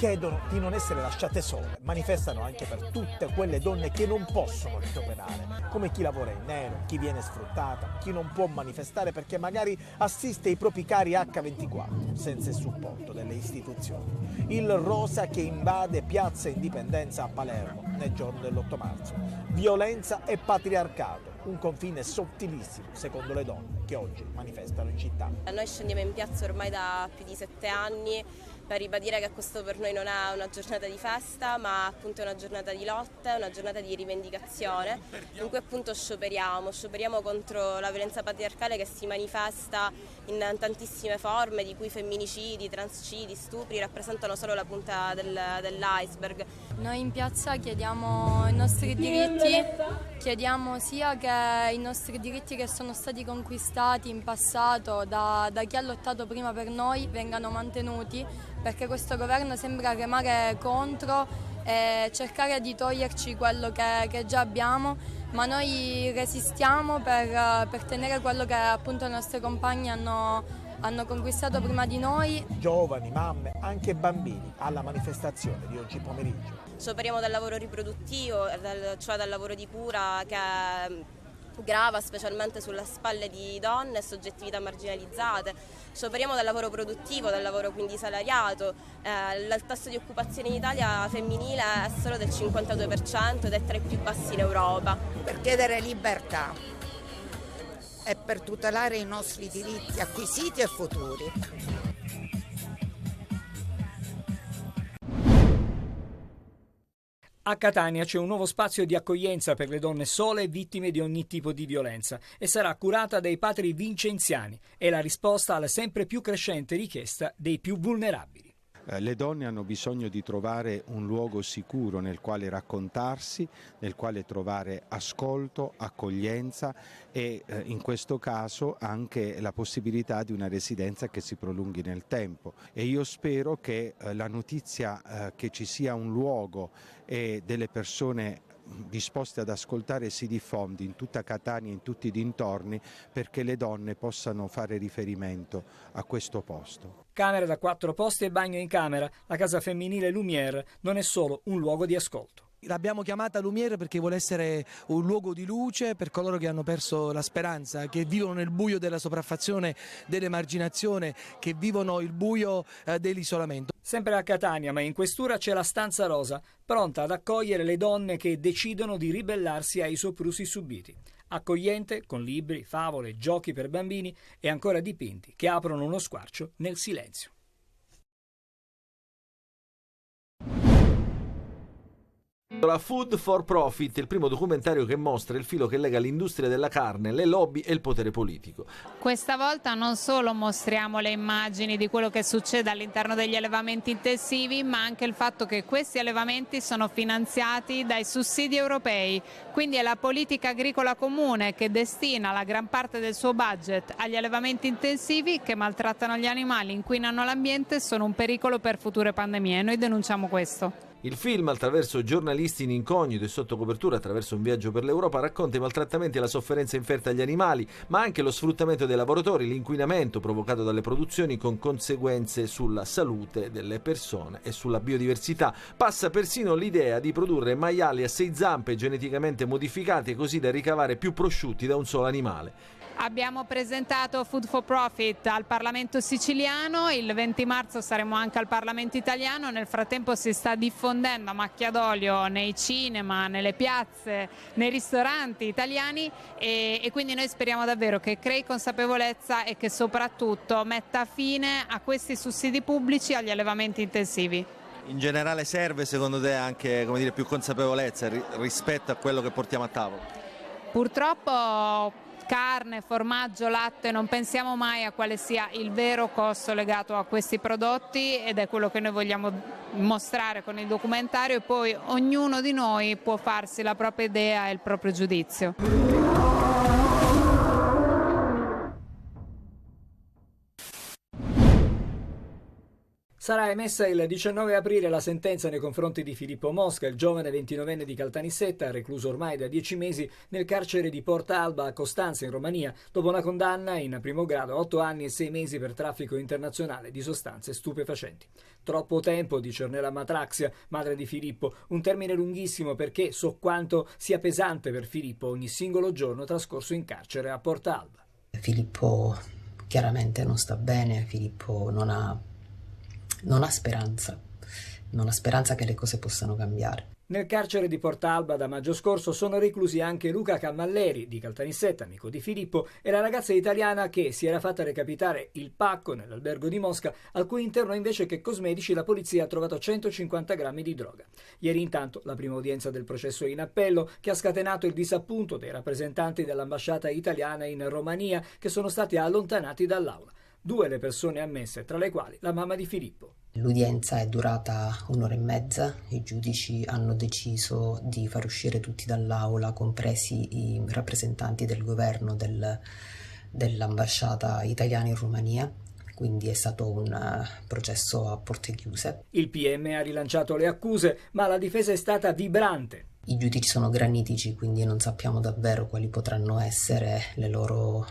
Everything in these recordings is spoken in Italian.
chiedono di non essere lasciate sole, manifestano anche per tutte quelle donne che non possono ricooperare, come chi lavora in nero, chi viene sfruttata, chi non può manifestare perché magari assiste i propri cari H24 senza il supporto delle istituzioni. Il rosa che invade Piazza Indipendenza a Palermo nel giorno dell'8 marzo. Violenza e patriarcato, un confine sottilissimo secondo le donne che oggi manifestano in città. Noi scendiamo in piazza ormai da più di 7 anni per ribadire che questo per noi non è una giornata di festa, ma appunto è una giornata di lotta, una giornata di rivendicazione, in cui appunto scioperiamo contro la violenza patriarcale che si manifesta in tantissime forme, di cui femminicidi, transcidi, stupri rappresentano solo la punta dell'iceberg. Noi in piazza chiediamo i nostri diritti, chiediamo sia che i nostri diritti che sono stati conquistati in passato da chi ha lottato prima per noi vengano mantenuti, perché questo governo sembra remare contro e cercare di toglierci quello che già abbiamo, ma noi resistiamo per tenere quello che appunto le nostre compagne hanno conquistato prima di noi. Giovani, mamme, anche bambini alla manifestazione di oggi pomeriggio. Scioperiamo dal lavoro riproduttivo, cioè dal lavoro di cura che grava specialmente sulle spalle di donne e soggettività marginalizzate. Scioperiamo dal lavoro produttivo, dal lavoro quindi salariato. Il tasso di occupazione in Italia femminile è solo del 52% ed è tra i più bassi in Europa. Per chiedere libertà e per tutelare i nostri diritti acquisiti e futuri. A Catania c'è un nuovo spazio di accoglienza per le donne sole vittime di ogni tipo di violenza e sarà curata dai padri vincenziani. È la risposta alla sempre più crescente richiesta dei più vulnerabili. Le donne hanno bisogno di trovare un luogo sicuro nel quale raccontarsi, nel quale trovare ascolto, accoglienza e in questo caso anche la possibilità di una residenza che si prolunghi nel tempo. E io spero che la notizia che ci sia un luogo e delle persone disposte ad ascoltare si diffondi in tutta Catania e in tutti i dintorni perché le donne possano fare riferimento a questo posto. Camere da 4 posti e bagno in camera, la casa femminile Lumière non è solo un luogo di ascolto. L'abbiamo chiamata Lumière perché vuole essere un luogo di luce per coloro che hanno perso la speranza, che vivono nel buio della sopraffazione, dell'emarginazione, che vivono il buio dell'isolamento. Sempre a Catania, ma in questura c'è la Stanza Rosa, pronta ad accogliere le donne che decidono di ribellarsi ai soprusi subiti. Accogliente, con libri, favole, giochi per bambini e ancora dipinti che aprono uno squarcio nel silenzio. La Food for Profit, il primo documentario che mostra il filo che lega l'industria della carne, le lobby e il potere politico. Questa volta non solo mostriamo le immagini di quello che succede all'interno degli allevamenti intensivi, ma anche il fatto che questi allevamenti sono finanziati dai sussidi europei, quindi è la politica agricola comune che destina la gran parte del suo budget agli allevamenti intensivi che maltrattano gli animali, inquinano l'ambiente e sono un pericolo per future pandemie. Noi denunciamo questo. Il film, attraverso giornalisti in incognito e sotto copertura, attraverso un viaggio per l'Europa, racconta i maltrattamenti e la sofferenza inferta agli animali, ma anche lo sfruttamento dei lavoratori, l'inquinamento provocato dalle produzioni con conseguenze sulla salute delle persone e sulla biodiversità. Passa persino l'idea di produrre maiali a 6 zampe geneticamente modificati così da ricavare più prosciutti da un solo animale. Abbiamo presentato Food for Profit al Parlamento siciliano, il 20 marzo saremo anche al Parlamento italiano, nel frattempo si sta diffondendo a macchia d'olio nei cinema, nelle piazze, nei ristoranti italiani e quindi noi speriamo davvero che crei consapevolezza e che soprattutto metta fine a questi sussidi pubblici agli allevamenti intensivi. In generale serve secondo te anche più consapevolezza rispetto a quello che portiamo a tavola? Purtroppo carne, formaggio, latte, non pensiamo mai a quale sia il vero costo legato a questi prodotti ed è quello che noi vogliamo mostrare con il documentario e poi ognuno di noi può farsi la propria idea e il proprio giudizio. Sarà emessa il 19 aprile la sentenza nei confronti di Filippo Mosca, il giovane 29enne di Caltanissetta, recluso ormai da 10 mesi nel carcere di Porta Alba a Costanza in Romania, dopo una condanna in primo grado a 8 anni e 6 mesi per traffico internazionale di sostanze stupefacenti. Troppo tempo, dice Ornella Matraxia, madre di Filippo, un termine lunghissimo perché so quanto sia pesante per Filippo ogni singolo giorno trascorso in carcere a Porta Alba. Filippo chiaramente non sta bene, Filippo non ha speranza, non ha speranza che le cose possano cambiare. Nel carcere di Porta Alba da maggio scorso sono reclusi anche Luca Cammalleri di Caltanissetta, amico di Filippo, e la ragazza italiana che si era fatta recapitare il pacco nell'albergo di Mosca, al cui interno invece che cosmetici la polizia ha trovato 150 grammi di droga. Ieri intanto la prima udienza del processo in appello, che ha scatenato il disappunto dei rappresentanti dell'ambasciata italiana in Romania, che sono stati allontanati dall'aula. 2 le persone ammesse, tra le quali la mamma di Filippo. L'udienza è durata 1 ora e mezza, i giudici hanno deciso di far uscire tutti dall'aula, compresi i rappresentanti del governo dell'ambasciata italiana in Romania, quindi è stato un processo a porte chiuse. Il PM ha rilanciato le accuse, ma la difesa è stata vibrante. I giudici sono granitici, quindi non sappiamo davvero quali potranno essere le loro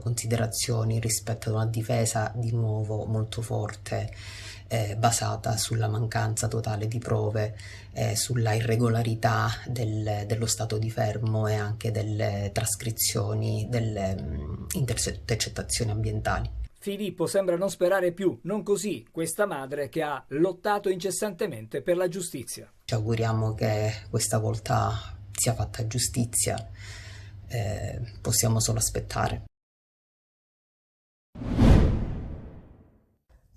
considerazioni rispetto ad una difesa di nuovo molto forte, basata sulla mancanza totale di prove, sulla irregolarità dello stato di fermo e anche delle trascrizioni delle intercettazioni ambientali. Filippo sembra non sperare più, non così questa madre che ha lottato incessantemente per la giustizia. Ci auguriamo che questa volta sia fatta giustizia, possiamo solo aspettare.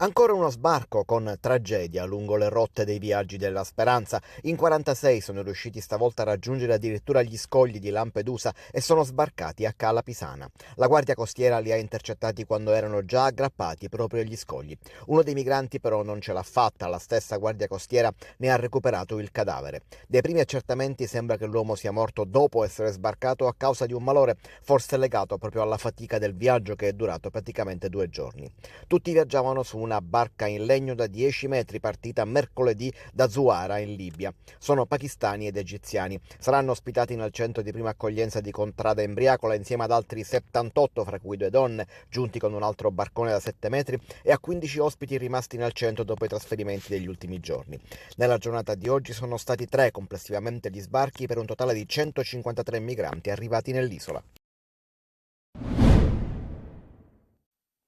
Ancora uno sbarco con tragedia lungo le rotte dei viaggi della speranza. In 46 sono riusciti stavolta a raggiungere addirittura gli scogli di Lampedusa e sono sbarcati a Cala Pisana. La Guardia Costiera li ha intercettati quando erano già aggrappati proprio agli scogli. Uno dei migranti però non ce l'ha fatta, la stessa Guardia Costiera ne ha recuperato il cadavere. Dai primi accertamenti sembra che l'uomo sia morto dopo essere sbarcato a causa di un malore, forse legato proprio alla fatica del viaggio che è durato praticamente 2 giorni. Tutti viaggiavano su una barca in legno da 10 metri partita mercoledì da Zuara in Libia. Sono pakistani ed egiziani. Saranno ospitati nel centro di prima accoglienza di Contrada Embriacola insieme ad altri 78, fra cui 2 donne, giunti con un altro barcone da 7 metri, e a 15 ospiti rimasti nel centro dopo i trasferimenti degli ultimi giorni. Nella giornata di oggi sono stati 3 complessivamente gli sbarchi per un totale di 153 migranti arrivati nell'isola.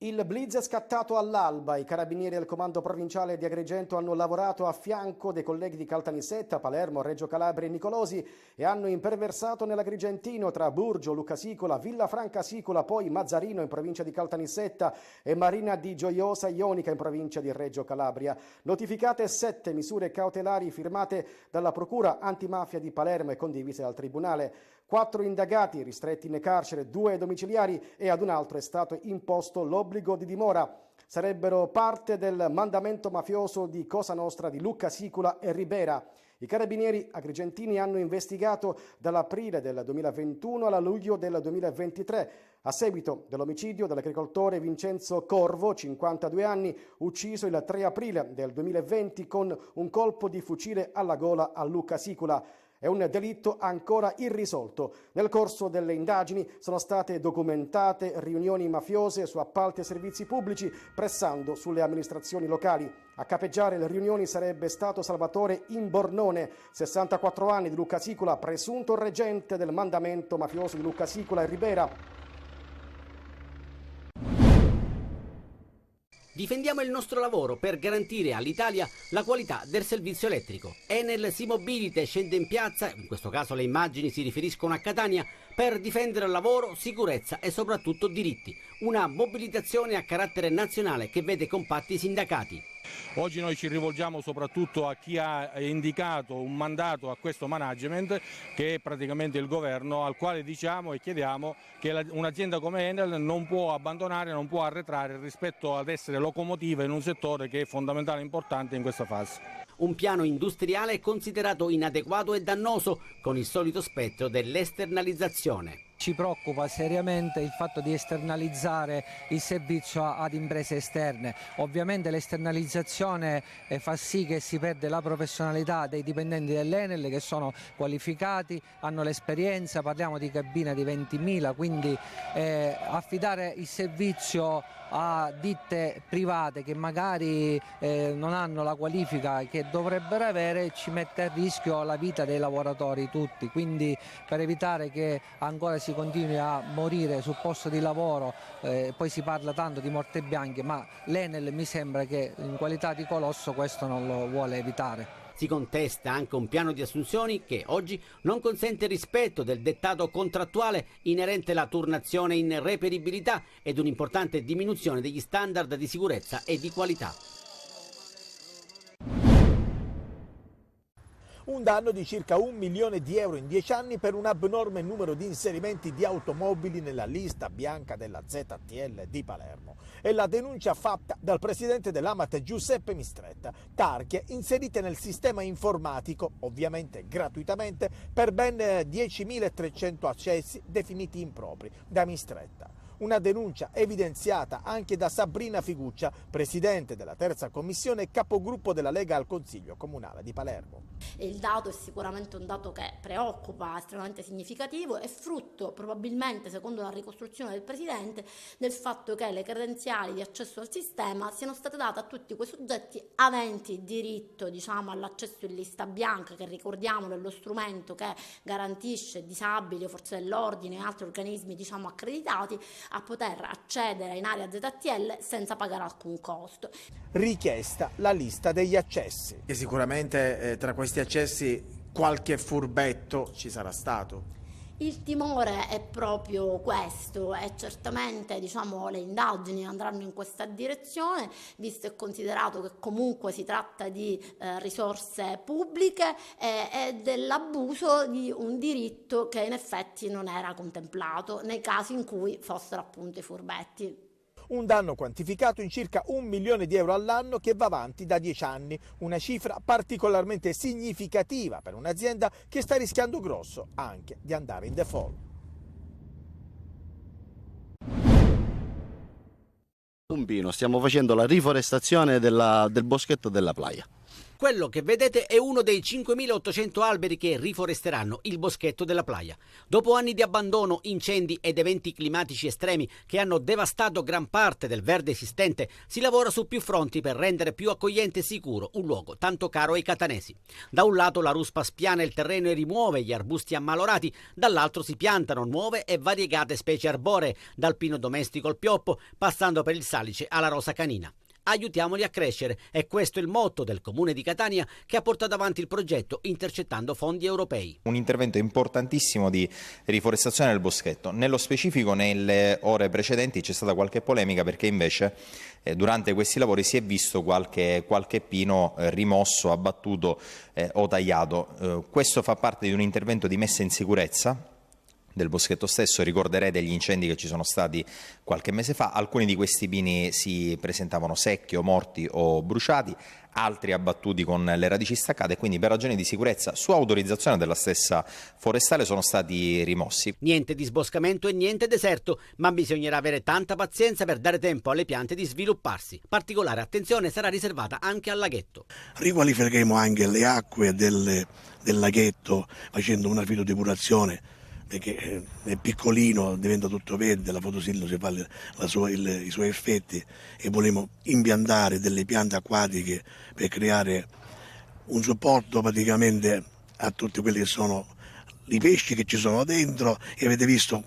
Il blitz è scattato all'alba. I carabinieri del comando provinciale di Agrigento hanno lavorato a fianco dei colleghi di Caltanissetta, Palermo, Reggio Calabria e Nicolosi e hanno imperversato nell'Agrigentino tra Burgio, Lucasicola, Villafranca Sicola, poi Mazzarino in provincia di Caltanissetta e Marina di Gioiosa Ionica in provincia di Reggio Calabria. Notificate 7 misure cautelari firmate dalla Procura Antimafia di Palermo e condivise dal Tribunale. 4 indagati ristretti in carcere, 2 domiciliari e ad un altro è stato imposto l'obbligo di dimora. Sarebbero parte del mandamento mafioso di Cosa Nostra di Lucca Sicola e Ribera. I carabinieri agrigentini hanno investigato dall'aprile del 2021 alla luglio del 2023 a seguito dell'omicidio dell'agricoltore Vincenzo Corvo, 52 anni, ucciso il 3 aprile del 2020 con un colpo di fucile alla gola a Lucca Sicola. È un delitto ancora irrisolto. Nel corso delle indagini sono state documentate riunioni mafiose su appalti e servizi pubblici, pressando sulle amministrazioni locali. A capeggiare le riunioni sarebbe stato Salvatore Imbornone, 64 anni, di Lucca Sicola, presunto reggente del mandamento mafioso di Lucca Sicola e Ribera. Difendiamo il nostro lavoro per garantire all'Italia la qualità del servizio elettrico. Enel Si Mobilite scende in piazza, in questo caso le immagini si riferiscono a Catania, per difendere lavoro, sicurezza e soprattutto diritti. Una mobilitazione a carattere nazionale che vede compatti i sindacati. Oggi noi ci rivolgiamo soprattutto a chi ha indicato un mandato a questo management, che è praticamente il governo, al quale diciamo e chiediamo che un'azienda come Enel non può abbandonare, non può arretrare rispetto ad essere locomotiva in un settore che è fondamentale e importante in questa fase. Un piano industriale considerato inadeguato e dannoso, con il solito spettro dell'esternalizzazione. Ci preoccupa seriamente il fatto di esternalizzare il servizio ad imprese esterne. Ovviamente l'esternalizzazione fa sì che si perde la professionalità dei dipendenti dell'Enel, che sono qualificati, hanno l'esperienza, parliamo di cabine di 20.000, quindi affidare il servizio a ditte private che magari non hanno la qualifica che dovrebbero avere ci mette a rischio la vita dei lavoratori tutti, quindi per evitare che ancora si continui a morire sul posto di lavoro, poi si parla tanto di morte bianche, ma l'Enel mi sembra che in qualità di colosso questo non lo vuole evitare. Si contesta anche un piano di assunzioni che oggi non consente il rispetto del dettato contrattuale inerente alla turnazione in reperibilità ed un'importante diminuzione degli standard di sicurezza e di qualità. Un danno di circa 1 milione di euro in 10 anni per un abnorme numero di inserimenti di automobili nella lista bianca della ZTL di Palermo. È la denuncia fatta dal presidente dell'AMAT Giuseppe Mistretta. Targhe inserite nel sistema informatico, ovviamente gratuitamente, per ben 10.300 accessi definiti impropri da Mistretta. Una denuncia evidenziata anche da Sabrina Figuccia, presidente della terza commissione e capogruppo della Lega al Consiglio Comunale di Palermo. Il dato è sicuramente un dato che preoccupa, estremamente significativo, è frutto probabilmente, secondo la ricostruzione del presidente, del fatto che le credenziali di accesso al sistema siano state date a tutti quei soggetti aventi diritto, all'accesso in lista bianca, che ricordiamo è lo strumento che garantisce disabili o forze dell'ordine e altri organismi accreditati a poter accedere in area ZTL senza pagare alcun costo. Richiesta la lista degli accessi. E sicuramente tra questi accessi qualche furbetto ci sarà stato. Il timore è proprio questo e certamente le indagini andranno in questa direzione, visto e considerato che comunque si tratta di risorse pubbliche e dell'abuso di un diritto che in effetti non era contemplato nei casi in cui fossero appunto i furbetti. Un danno quantificato in circa 1 milione di euro all'anno che va avanti da 10 anni, una cifra particolarmente significativa per un'azienda che sta rischiando grosso anche di andare in default. Pompino, stiamo facendo la riforestazione del boschetto della Playa. Quello che vedete è uno dei 5.800 alberi che riforesteranno il boschetto della Playa. Dopo anni di abbandono, incendi ed eventi climatici estremi che hanno devastato gran parte del verde esistente, si lavora su più fronti per rendere più accogliente e sicuro un luogo tanto caro ai catanesi. Da un lato la ruspa spiana il terreno e rimuove gli arbusti ammalorati, dall'altro si piantano nuove e variegate specie arboree, dal pino domestico al pioppo, passando per il salice alla rosa canina. Aiutiamoli a crescere, è questo il motto del Comune di Catania che ha portato avanti il progetto intercettando fondi europei. Un intervento importantissimo di riforestazione del boschetto. Nello specifico nelle ore precedenti c'è stata qualche polemica perché invece durante questi lavori si è visto qualche pino rimosso, abbattuto o tagliato. Questo fa parte di un intervento di messa in sicurezza del boschetto stesso. Ricorderete gli incendi che ci sono stati qualche mese fa. Alcuni di questi pini si presentavano secchi o morti o bruciati, altri abbattuti con le radici staccate, quindi per ragioni di sicurezza, su autorizzazione della stessa forestale, sono stati rimossi. Niente disboscamento e niente deserto, ma bisognerà avere tanta pazienza per dare tempo alle piante di svilupparsi. Particolare attenzione sarà riservata anche al laghetto. Riqualificheremo anche le acque del laghetto facendo una filodepurazione, perché è piccolino, diventa tutto verde, la fotosintesi fa i suoi effetti, e vogliamo impiantare delle piante acquatiche per creare un supporto praticamente a tutti quelli che sono i pesci che ci sono dentro, e avete visto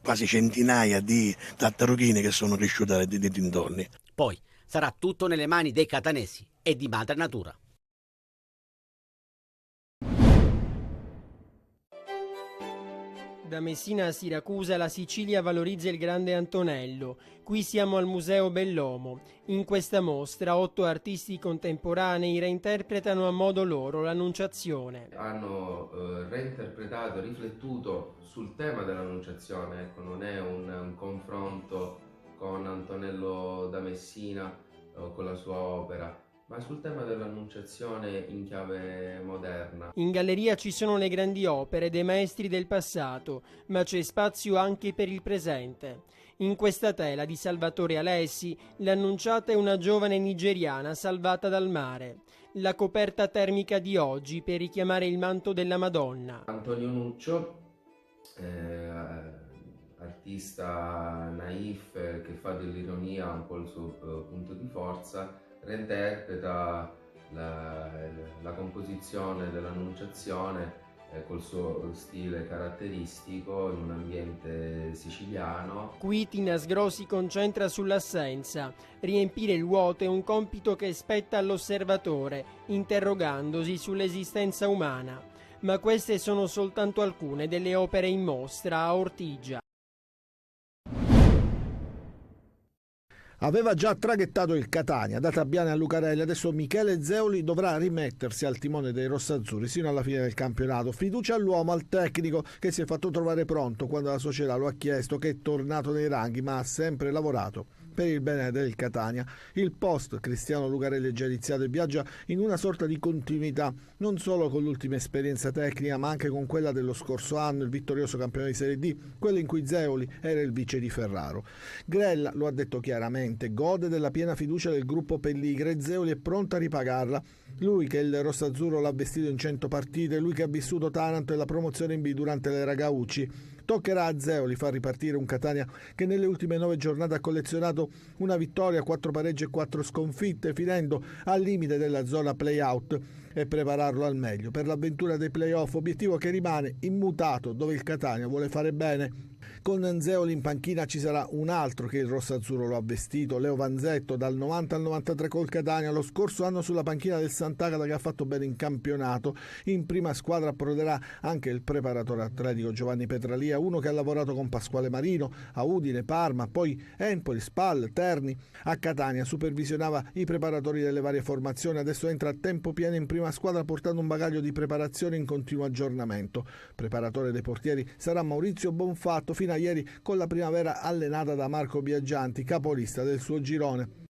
quasi centinaia di tartarughine che sono cresciute dai dintorni. Poi sarà tutto nelle mani dei catanesi e di madre natura. Da Messina a Siracusa la Sicilia valorizza il grande Antonello. Qui siamo al Museo Bellomo. In questa mostra 8 artisti contemporanei reinterpretano a modo loro l'Annunciazione. Hanno reinterpretato, riflettuto sul tema dell'Annunciazione. Ecco, non è un confronto con Antonello da Messina o con la sua opera, ma sul tema dell'annunciazione in chiave moderna. In galleria ci sono le grandi opere dei maestri del passato, ma c'è spazio anche per il presente. In questa tela di Salvatore Alessi, l'annunciata è una giovane nigeriana salvata dal mare. La coperta termica di oggi per richiamare il manto della Madonna. Antonio Nuccio, artista naif che fa dell'ironia un po' il suo punto di forza, reinterpreta la composizione dell'Annunciazione col suo stile caratteristico in un ambiente siciliano. Qui Tina Sgro si concentra sull'assenza. Riempire il vuoto è un compito che spetta all'osservatore, interrogandosi sull'esistenza umana. Ma queste sono soltanto alcune delle opere in mostra a Ortigia. Aveva già traghettato il Catania, data Biane a Lucarelli, adesso Michele Zeoli dovrà rimettersi al timone dei rossazzurri sino alla fine del campionato. Fiducia all'uomo, al tecnico che si è fatto trovare pronto quando la società lo ha chiesto, che è tornato nei ranghi ma ha sempre lavorato per il bene del Catania. Il post Cristiano Lucarelli è già iniziato e viaggia in una sorta di continuità, non solo con l'ultima esperienza tecnica ma anche con quella dello scorso anno, il vittorioso campione di Serie D, quello in cui Zeoli era il vice di Ferraro. Grella lo ha detto chiaramente, gode della piena fiducia del gruppo Pelligre e Zeoli è pronto a ripagarla. Lui che il rossazzurro l'ha vestito in 100 partite, lui che ha vissuto Taranto e la promozione in B durante l'era Gaucci. Toccherà a Zeoli far ripartire un Catania che nelle ultime 9 giornate ha collezionato una vittoria, 4 pareggi e 4 sconfitte, finendo al limite della zona play-out, e prepararlo al meglio per l'avventura dei play-off, obiettivo che rimane immutato, dove il Catania vuole fare bene. Con Zeoli in panchina ci sarà un altro che il rossazzurro lo ha vestito, Leo Vanzetto, dal 90 al 93 col Catania, lo scorso anno sulla panchina del Sant'Agata, che ha fatto bene in campionato. In prima squadra approderà anche il preparatore atletico Giovanni Petralia, uno che ha lavorato con Pasquale Marino a Udine, Parma, poi Empoli, Spal, Terni. A Catania supervisionava i preparatori delle varie formazioni, adesso entra a tempo pieno in prima squadra portando un bagaglio di preparazione in continuo aggiornamento. Preparatore dei portieri sarà Maurizio Bonfatto, fino a ieri con la primavera allenata da Marco Biaggianti, capolista del suo girone.